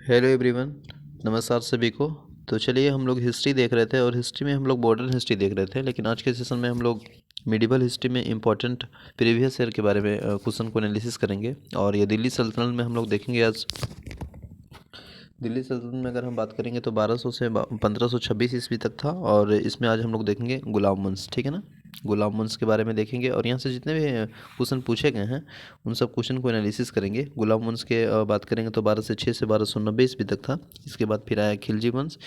Hello everyone, नमस्कार सभी को। तो चलिए हम लोग हिस्ट्री देख रहे थे और हिस्ट्री में हम लोग मॉडर्न हिस्ट्री देख रहे थे, लेकिन आज के सेशन में हम लोग मिडिवल हिस्ट्री में इम्पोर्टेंट प्रीवियस ईयर के बारे में क्वेश्चन को एनालिसिस करेंगे। और ये दिल्ली सल्तनत में हम लोग देखेंगे आज। दिल्ली सल्तनत में अगर हम बात करेंगे तो 1200 से 1526 ईस्वी तक था। और इसमें आज हम लोग देखेंगे गुलाम वंश, ठीक है ना। गुलाम वंश के बारे में देखेंगे और यहाँ से जितने भी क्वेश्चन पूछे गए हैं उन सब क्वेश्चन को एनालिसिस करेंगे। गुलाम वंश के बात करेंगे तो 1206 से 1290 ईस्वी तक था। इसके बाद फिर आया खिलजी वंश,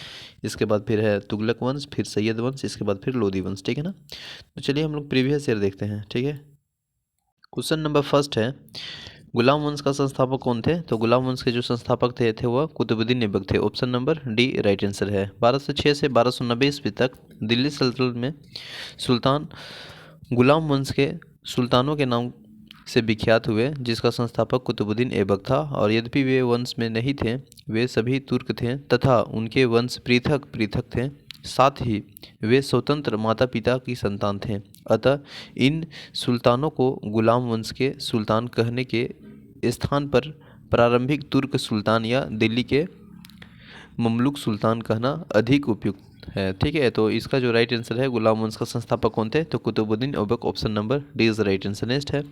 इसके बाद फिर है तुगलक वंश, फिर सैयद वंश, इसके बाद फिर लोधी वंश, ठीक है ना। तो चलिए हम लोग प्रीवियस ईयर देखते हैं, ठीक है। क्वेश्चन नंबर फर्स्ट है, गुलाम वंश का संस्थापक कौन थे? तो गुलाम वंश के जो संस्थापक थे वह कुतुबुद्दीन ऐबक थे। Option number D right answer है। 1206 से 1290 ईस्वी तक दिल्ली सल्तनत में सुल्तान गुलाम वंश के सुल्तानों के नाम से विख्यात हुए, जिसका संस्थापक कुतुबुद्दीन ऐबक था। और यद्यपि वे वंश में नहीं थे, वे सभी तुर्क थे तथा उनके वंश पृथक पृथक थे। साथ ही वे स्वतंत्र माता पिता की संतान थे। अतः इन सुल्तानों को गुलाम वंश के सुल्तान कहने के स्थान पर प्रारंभिक तुर्क सुल्तान या दिल्ली के ममलूक सुल्तान कहना अधिक उपयुक्त है, ठीक है। तो इसका जो राइट आंसर है, गुलाम वंश का संस्थापक कौन थे? तो Qutubuddin Aibak. Option number D is right answer. Next है,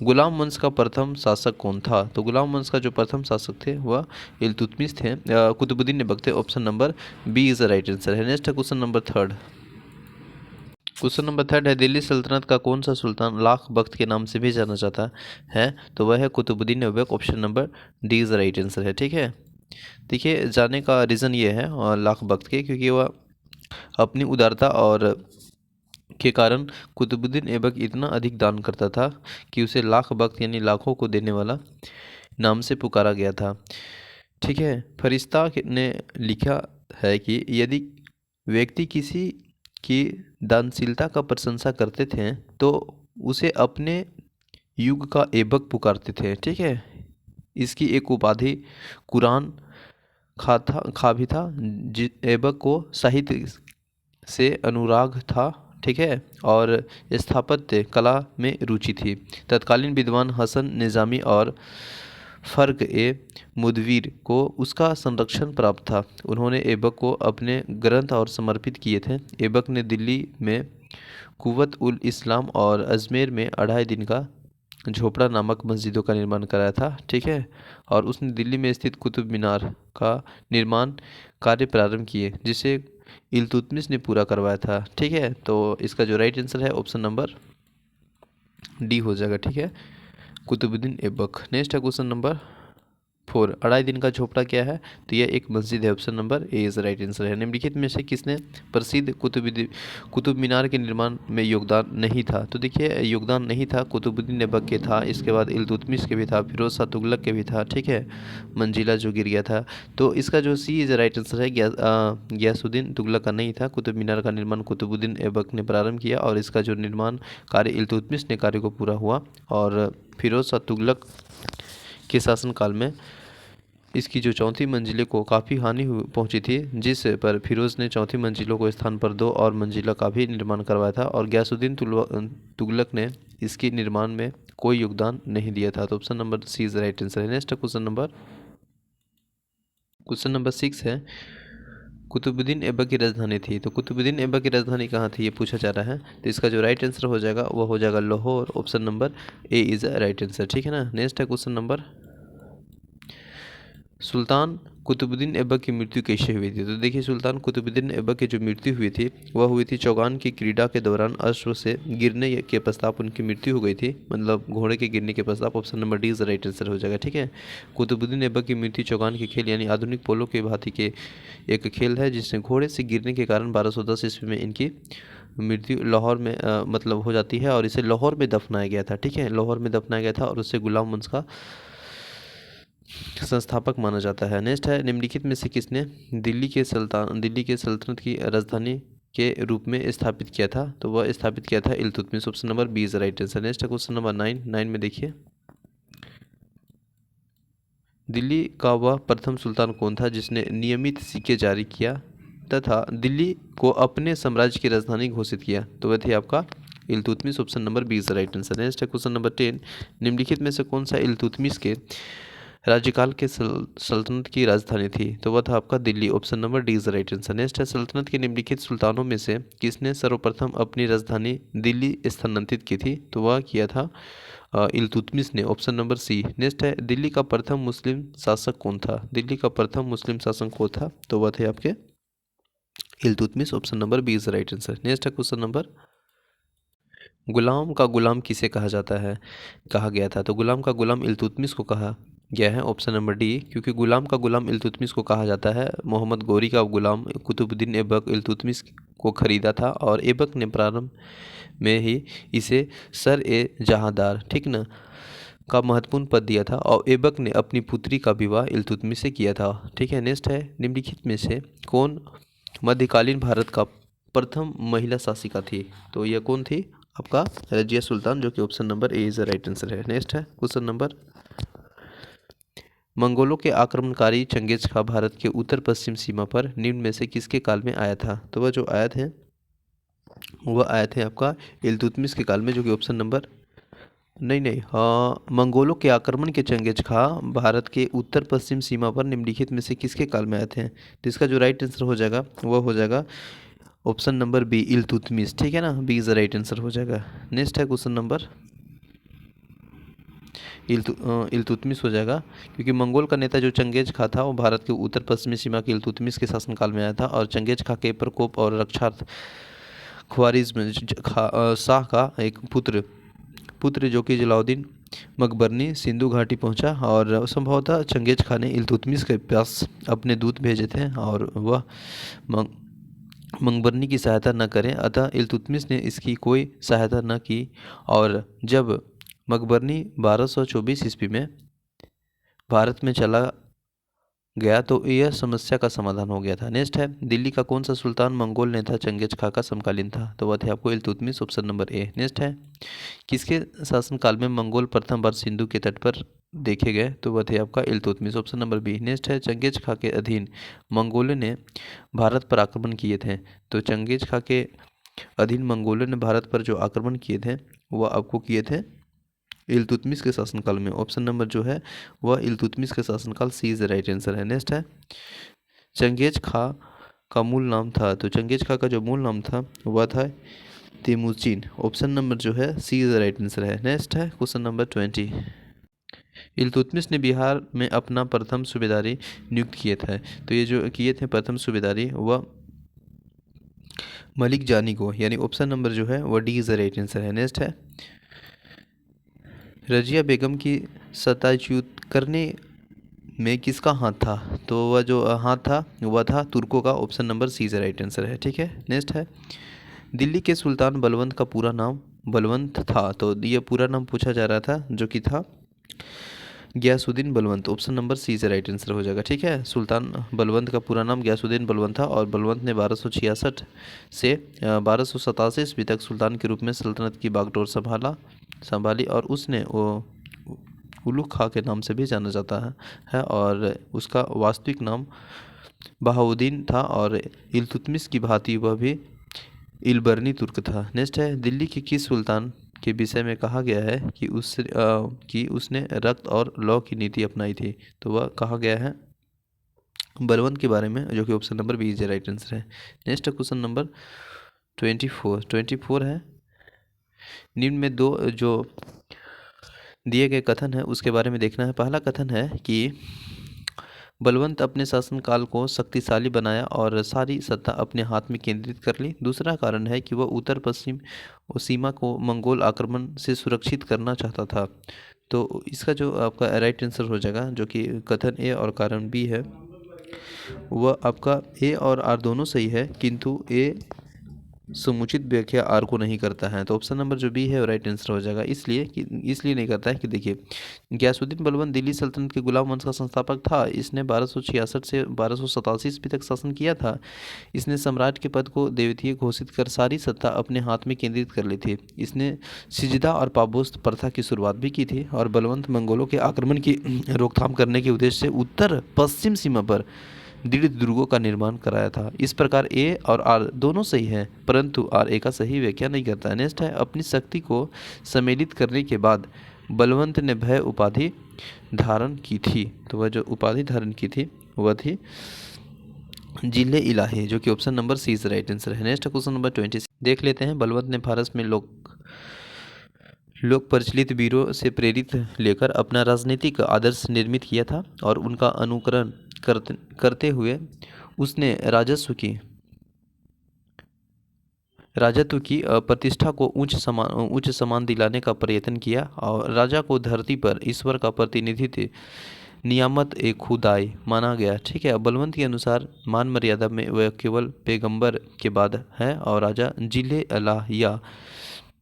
गुलाम वंश का प्रथम शासक कौन था? तो गुलाम वंश का जो प्रथम शासक थे वह इल्तुतमिश थे, कुतुबुद्दीन ऐबक थे। Option number B is right answer है। नेक्स्ट है question number third. Question number third है, दिल्ली सल्तनत का कौन सा सुल्तान लाख बख्त के नाम से भी जाना जाता है? तो वह है Qutubuddin Aibak. Option number D is right answer है, ठीक है। देखिए, जाने का रीज़न ये है लाख बख्त के, क्योंकि वह अपनी उदारता और के कारण कुतुबुद्दीन ऐबक इतना अधिक दान करता था कि उसे लाख बख्त यानी लाखों को देने वाला नाम से पुकारा गया था, ठीक है। फरिश्ता ने लिखा है कि यदि व्यक्ति किसी की दानशीलता का प्रशंसा करते थे तो उसे अपने युग का ऐबक पुकारते थे, ठीक है। इसकी एक उपाधि कुरान खा भी था। ऐबक को साहित्य से अनुराग था, ठीक है, और स्थापत्य कला में रुचि थी। तत्कालीन विद्वान हसन निज़ामी और फ़र्क ए मुदवीर को उसका संरक्षण प्राप्त था। उन्होंने ऐबक को अपने ग्रंथ और समर्पित किए थे। ऐबक ने दिल्ली में कुव्वत उल इस्लाम और अजमेर में 2.5 दिन का झोपड़ा नामक मस्जिदों का निर्माण कराया था, ठीक है। और उसने दिल्ली में स्थित कुतुब मीनार का निर्माण कार्य प्रारंभ किए, जिसे इल्तुतमिश ने पूरा करवाया था, ठीक है। तो इसका जो राइट आंसर है ऑप्शन नंबर डी हो जाएगा, ठीक है, कुतुबुद्दीन ऐबक। नेक्स्ट है क्वेश्चन नंबर 4, 2.5 दिन का झोपड़ा क्या है? तो यह एक मस्जिद है। Option number A is right answer है। निम्नलिखित में से किसने प्रसिद्ध कुतुब मीनार के निर्माण में योगदान नहीं था? तो देखिए, योगदान नहीं था, कुतुबुद्दीन ऐबक के था, इसके बाद इल्तुतमिश के भी था, फिरोज शाह तुगलक के भी था, ठीक है। मंजिला जो गिर गया था। तो इसका जो सी इज राइट आंसर है। गयासुद्दीन तुगलक का नहीं था। कुतुब मीनार का निर्माण कुतुबुद्दीन ऐबक ने प्रारंभ किया और इसका जो निर्माण कार्य इल्तुतमिश ने कार्य को पूरा हुआ। और फिरोज शाह तुगलक के शासनकाल में इसकी जो चौथी मंजिले को काफ़ी हानि पहुंची थी, जिस पर फिरोज़ ने चौथी मंजिलों को स्थान पर 2 और मंजिला का भी निर्माण करवाया था। और गयासुद्दीन तुगलक ने इसके निर्माण में कोई योगदान नहीं दिया था। तो option number C is right answer है। नेक्स्ट क्वेश्चन नंबर 6 है, कुतुबुद्दीन ऐबक की राजधानी थी। तो कुतुबुद्दीन ऐबक की राजधानी कहाँ थी, ये पूछा जा रहा है। तो इसका जो राइट आंसर हो जाएगा वो हो जाएगा Lahore. Option number A is right answer, ठीक है ना। नेक्स्ट है क्वेश्चन नंबर, सुल्तान कुतुबुद्दीन ऐबक की मृत्यु कैसे हुई थी? तो देखिए, सुल्तान कुतुबुद्दीन ऐबक की जो मृत्यु हुई थी वह हुई थी चौगान की क्रीड़ा के दौरान अश्व से गिरने के पश्चात उनकी मृत्यु हो गई थी, मतलब घोड़े के गिरने के पश्चात। Option number D is right answer हो जाएगा, ठीक है। कुतुबुद्दीन ऐबक की मृत्यु चौगान के खेल यानी आधुनिक पोलो के भांति के एक खेल है, जिसमें घोड़े से गिरने के कारण 1210 ईस्वी में इनकी मृत्यु लाहौर में मतलब हो जाती है और इसे लाहौर में दफनाया गया था, ठीक है। लाहौर में दफनाया गया था और उससे गुलाम वंश का संस्थापक माना जाता है। नेक्स्ट है, निम्नलिखित में से किसने दिल्ली के सल्तनत की राजधानी के रूप में स्थापित किया था? तो वह स्थापित किया था Iltutmish. Option number B is right answer. Next है क्वेश्चन नंबर 9 में देखिए, दिल्ली का वह प्रथम सुल्तान कौन था जिसने नियमित सिक्के जारी किया तथा दिल्ली को अपने साम्राज्य की राजधानी घोषित किया? तो वह थे आपका Iltutmish. Option number B is right answer. Next है क्वेश्चन नंबर 10, निम्नलिखित में से कौन सा इल्तुतमिश के राज्यकाल के सल्तनत की राजधानी थी? तो वह था आपका Delhi. Option number D is right answer. Next है, सल्तनत के निम्नलिखित सुल्तानों में से किसने सर्वप्रथम अपनी राजधानी दिल्ली स्थानांतरित की थी? तो वह किया था इल्तुतमिश ने। ऑप्शन नंबर सी। नेक्स्ट है, दिल्ली का प्रथम मुस्लिम शासक कौन था? दिल्ली का प्रथम मुस्लिम शासक कौन था? तो वह थे आपके Iltutmish. Option number B is right answer. Next है क्वेश्चन नंबर, गुलाम का गुलाम किसे कहा जाता है, कहा गया था? तो गुलाम का गुलाम इल्तुतमिश को कहा गया है। ऑप्शन नंबर डी, क्योंकि गुलाम का गुलाम इल्तुतमिश को कहा जाता है, मोहम्मद गौरी का गुलाम कुतुबुद्दीन ऐबक इल्तुतमिश को खरीदा था और ऐबक ने प्रारंभ में ही इसे सर ए जहांदार, ठीक ना, का महत्वपूर्ण पद दिया था और ऐबक ने अपनी पुत्री का विवाह इल्तुतमिश से किया था। ठीक है। नेक्स्ट है, निम्नलिखित में से कौन मध्यकालीन भारत का प्रथम महिला शासिका थी? तो यह कौन थी? आपका रजिया सुल्तान, जो कि option number A is the right answer है। नेक्स्ट है क्वेश्चन नंबर, मंगोलों के आक्रमणकारी चंगेज खां भारत के उत्तर पश्चिम सीमा पर निम्न में से किसके काल में आया था? तो वह जो आए थे वह आए थे आपका इल्तुतमिश के काल में, जो कि ऑप्शन नंबर नहीं, हाँ, मंगोलों के आक्रमण के चंगेज खां भारत के उत्तर पश्चिम सीमा पर निम्नलिखित में से किसके काल में आए थे? तो इसका जो राइट आंसर हो जाएगा वह हो जाएगा ऑप्शन नंबर बी इल्तुतमिश। ठीक है ना, B is the right answer हो जाएगा। नेक्स्ट है क्वेश्चन नंबर, इल्तुतमिश हो जाएगा, क्योंकि मंगोल का नेता जो चंगेज खां था वो भारत के उत्तर पश्चिमी सीमा के इल्तुतमिश के शासनकाल में आया था और चंगेज खां के प्रकोप और रक्षार्थ ख्वारिज्म शाह का एक पुत्र जो कि जलाउद्दीन मकबरनी सिंधु घाटी पहुंचा और संभवतः चंगेज खां ने इल्तुतमिश के पास अपने दूत भेजे थे और वह मकबरनी की सहायता न करें, अतः इल्तुतमिश ने इसकी कोई सहायता न की और जब मकबरनी 1224 ईस्वी में भारत में चला गया तो यह समस्या का समाधान हो गया था। नेक्स्ट है, दिल्ली का कौन सा सुल्तान मंगोल नेता चंगेज खां का समकालीन था? तो वह थे आपको Iltutmish. Option number A. Next है, किसके शासनकाल में मंगोल प्रथम बार सिंधु के तट पर देखे गए? तो वह थे आपका Iltutmish. Option number B. Next है, चंगेज खां के अधीन मंगोलों ने भारत पर आक्रमण किए थे? तो चंगेज खां के अधीन मंगोलों ने भारत पर जो आक्रमण किए थे वह आपको किए थे इल्तुतमिश के शासनकाल में। ऑप्शन नंबर जो है वह इल्तुतमिश के शासनकाल, सी इज द राइट आंसर है। नेक्स्ट है, चंगेज खां का मूल नाम था? तो चंगेज खां का जो मूल नाम था वह था तेमुजिन। ऑप्शन नंबर जो है सी इज द राइट आंसर है। नेक्स्ट है क्वेश्चन नंबर 20, इल्तुतमिश ने बिहार में अपना प्रथम सूबेदारी नियुक्त किए थे? तो ये जो किए थे प्रथम सूबेदारी वह मलिक जानी को, यानी ऑप्शन नंबर जो है वह D is the right answer है। नेक्स्ट है, रजिया बेगम की सताच्युत करने में किसका हाथ था? तो वह जो हाथ था वह था तुर्कों का। Option number C is right answer है। ठीक है। नेक्स्ट है, दिल्ली के सुल्तान बलवंत का पूरा नाम बलवंत था? तो ये पूरा नाम पूछा जा रहा था, जो कि था Ghiyasuddin Balwant. Option number C is right answer हो जाएगा। ठीक है, सुल्तान बलवंत का पूरा नाम गयासुद्दीन बलवंत था और बलवंत ने 1266 से 1287 ईस्वी तक सुल्तान के रूप में सल्तनत की बागडोर संभाली और उसने वो उलुग खां के नाम से भी जाना जाता है और उसका वास्तविक नाम बहाउद्दीन था और इल्तुतमिश की भांति वह भी इलबरनी तुर्क था। नेक्स्ट है, दिल्ली के किस सुल्तान के विषय में कहा गया है कि उसने रक्त और लौ की नीति अपनाई थी? तो वह कहा गया है बलवंत के बारे में, जो कि option number B is right answer है। नेक्स्ट क्वेश्चन नंबर 24 है, निम्न में दो जो दिए गए कथन है उसके बारे में देखना है। पहला कथन है कि बलवंत अपने शासनकाल को शक्तिशाली बनाया और सारी सत्ता अपने हाथ में केंद्रित कर ली। दूसरा कारण है कि वह उत्तर पश्चिम सीमा को मंगोल आक्रमण से सुरक्षित करना चाहता था। तो इसका जो आपका राइट आंसर हो जाएगा, जो कि कथन ए और कारण बी है, वह आपका ए और आर दोनों सही है, किंतु ए समुचित व्याख्या आर को नहीं करता है। तो ऑप्शन नंबर जो बी है वो राइट आंसर हो जाएगा। इसलिए नहीं करता है कि देखिए, गयासुद्दीन बलवंत दिल्ली सल्तनत के गुलाम वंश का संस्थापक था। इसने 1266 से 1287 ईस्वी तक शासन किया था। इसने सम्राट के पद को देवतीय घोषित कर सारी सत्ता अपने हाथ में केंद्रित कर ली थी। इसने सिजदा और पाबोस प्रथा की शुरुआत भी की थी और बलवंत मंगोलों के आक्रमण की रोकथाम करने के उद्देश्य से उत्तर पश्चिम सीमा पर दृढ़ दुर्गों का निर्माण कराया था। इस प्रकार ए और आर दोनों सही हैं, परंतु आर ए का सही व्याख्या नहीं करता है। नेक्स्ट है, अपनी शक्ति को सम्मिलित करने के बाद बलवंत ने भय उपाधि धारण की थी? तो वह जो उपाधि धारण की थी वह थी जिले इलाही, जो कि option number C is right answer है। नेक्स्ट क्वेश्चन नंबर 26 देख लेते हैं। बलवंत ने फारस में लोक प्रचलित वीरों से प्रेरित लेकर अपना राजनीतिक आदर्श निर्मित किया था और उनका अनुकरण करते हुए उसने राजत्व की प्रतिष्ठा को उच्च सम्मान दिलाने का प्रयत्न किया और राजा को धरती पर ईश्वर का प्रतिनिधित्व नियामत एक खुदाई माना गया। ठीक है, बलवंत के अनुसार मान मर्यादा में वह केवल पैगंबर के बाद है और राजा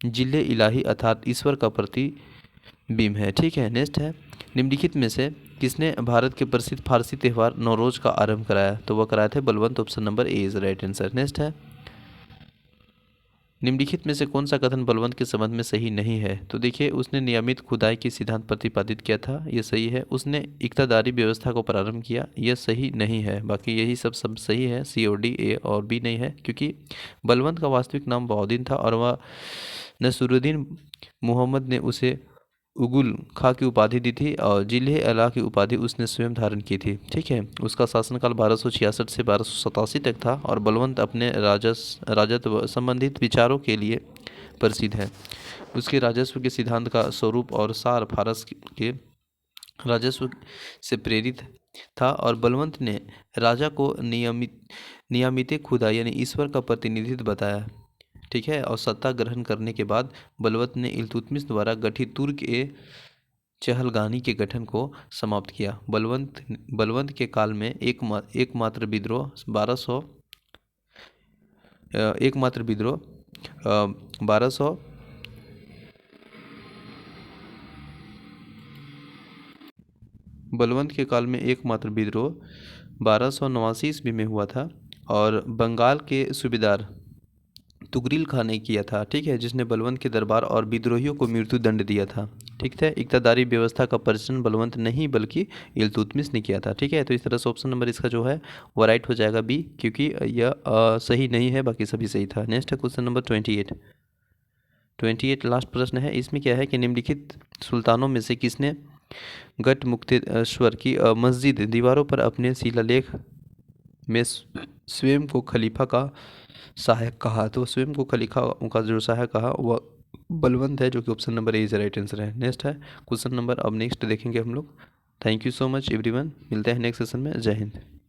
जिले इलाही अर्थात ईश्वर का प्रतिबिंब है। ठीक है, नेक्स्ट है निम्नलिखित में से किसने भारत के प्रसिद्ध फारसी त्यौहार नौरोज का आरंभ कराया? तो वह कराए थे Balwant, option number A is right answer. Next है निम्नलिखित में से कौन सा कथन बलवंत के संबंध में सही नहीं है? तो देखिए, उसने नियमित खुदाई के सिद्धांत प्रतिपादित किया था, यह सही है। उसने इक्तादारी व्यवस्था को प्रारंभ किया, यह सही नहीं है। बाकी यही सब सही है, सी और डी, ए और बी नहीं है, क्योंकि बलवंत का वास्तविक नाम बहाउद्दीन था और वह नसरुद्दीन मोहम्मद ने उसे उगुल खां की उपाधि दी थी और जिले अला की उपाधि उसने स्वयं धारण की थी। ठीक है, उसका शासनकाल 1266 से 1287 तक था और बलवंत अपने राजत्व संबंधित विचारों के लिए प्रसिद्ध है। उसके राजस्व के सिद्धांत का स्वरूप और सार फारस के राजस्व से प्रेरित था और बलवंत ने राजा को नियमित खुदा यानी ईश्वर का प्रतिनिधित्व बताया। ठीक है, और सत्ता ग्रहण करने के बाद बलवंत ने इल्तुतमिश द्वारा गठित तुर्क ए चहलगानी के गठन को समाप्त किया। बलवंत के काल में एकमात्र विद्रोह 1200 बलवंत के काल में एकमात्र विद्रोह 1289 ईस्वी में हुआ था और बंगाल के सूबेदार तुगरिल खां ने किया था। ठीक है, जिसने बलवंत के दरबार और विद्रोहियों को मृत्यु दंड दिया था। ठीक है, इक्तादारी व्यवस्था का परिचय बलवंत नहीं बल्कि इल्तुतमिश ने किया था। ठीक है, तो इस तरह से ऑप्शन नंबर इसका जो है वो राइट हो जाएगा बी, क्योंकि यह सही नहीं है, बाकी सभी सही था। नेक्स्ट है क्वेश्चन नंबर 28 लास्ट प्रश्न है। इसमें क्या है कि निम्नलिखित सुल्तानों में से किसने गढ़मुक्तेश्वर की मस्जिद दीवारों पर अपने शिलालेख में स्वयं को खलीफा का सहायक कहा? तो स्वयं को खलीफा का जो सहायक कहा वह बलवंत है, जो कि option number A is right answer है। नेक्स्ट है क्वेश्चन नंबर, अब नेक्स्ट देखेंगे हम लोग। Thank you so much everyone, मिलते हैं नेक्स्ट सेशन में। जय हिंद।